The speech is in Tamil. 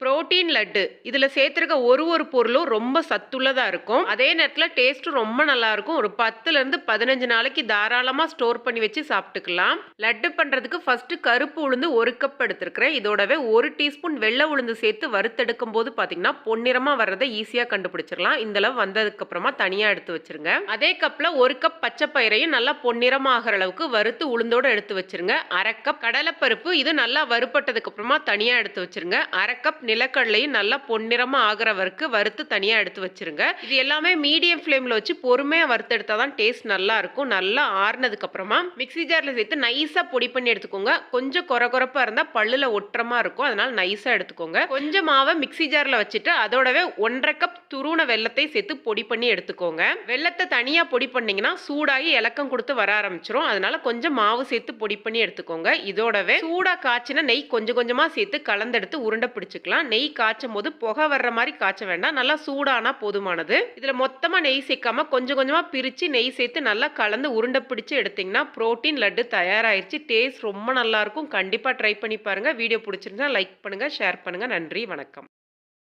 புரோட்டீன் லட்டு. இதுல சேர்த்திருக்க ஒரு பொருளும் ரொம்ப சத்துள்ளதா இருக்கும். அதே நேரத்துல டேஸ்ட்டும் ரொம்ப நல்லா இருக்கும். ஒரு 10ல இருந்து 15 நாளைக்கு தாராளமா ஸ்டோர் பண்ணி வச்சு சாப்பிட்டுக்கலாம். லட்டு பண்றதுக்கு ஃபர்ஸ்ட் கருப்பு உளுந்து 1 கப் எடுத்திருக்கிறேன். இதோடவே 1 டீஸ்பூன் வெள்ளை உளுந்து சேர்த்து வறுத்தெடுக்கும் போது பாத்தீங்கன்னா பொன்னிறமா வர்றதை ஈஸியா கண்டுபிடிச்சிடலாம். இந்த அளவு வந்ததுக்கு அப்புறமா தனியா எடுத்து வச்சிருங்க. அதே கப்ல 1 கப் பச்சை பயிரையும் நல்லா பொன்னிறமா ஆகிற அளவுக்கு வறுத்து உளுந்தோட எடுத்து வச்சிருங்க. 1/2 கப் கடலைப்பருப்பு, இது நல்லா வறுபட்டதுக்கு அப்புறமா தனியா எடுத்து வச்சிருங்க. 1/2 கப் நிலக்கடலையும் நல்லா பொன்னிறமா ஆகிற வரைக்கும் வறுத்து தனியா எடுத்து வச்சிருங்க. இது எல்லாமே மீடியம் ஃப்ளேம்ல வச்சு பொறுமையா வறுத்தெடுத்தா தான் டேஸ்ட் நல்லா இருக்கும். நல்லா ஆறுனதுக்கு அப்புறமா மிக்ஸி ஜார்ல சேர்த்து நைஸா பொடி பண்ணி எடுத்துக்கோங்க. கொஞ்சம் கொரகொரப்பா இருந்தா பல்லுல ஒட்டுறமா இருக்கும். அதனால நைஸா எடுத்துக்கோங்க. கொஞ்சம் மாவை மிக்ஸி ஜார்ல வச்சுட்டு அதோடவே 1/2 கப் துருவன வெல்லத்தை சேர்த்து பொடி பண்ணி எடுத்துக்கோங்க. வெல்லத்தை தனியா பொடி பண்ணீங்கன்னா சூடாகி இலக்கம் கொடுத்து வர ஆரம்பிச்சிரும். அதனால கொஞ்சம் மாவு சேர்த்து பொடி பண்ணி எடுத்துக்கோங்க. இதோடவே சூடா காய்ச்சின நெய் கொஞ்சம் கொஞ்சமா சேர்த்து கலந்தெடுத்து உருண்டை பிடிச்சுக்கலாம். நெய் காய்ச்சும் போது புகை வர்ற மாதிரி காய்ச்ச வேண்டாம். நல்லா சூடானா போதுமானது. இதுல மொத்தமா நெய் சேர்க்காம கொஞ்சம் கொஞ்சமா பிரிச்சு நெய் சேர்த்து நல்லா கலந்து உருண்டை பிடிச்சு எடுத்தீங்கன்னா புரோட்டீன் லட்டு தயாராயிருச்சு. டேஸ்ட் ரொம்ப நல்லா இருக்கும். கண்டிப்பா ட்ரை பண்ணி பாருங்க. வீடியோ பிடிச்சிருந்தா லைக் பண்ணுங்க, ஷேர் பண்ணுங்க. நன்றி, வணக்கம்.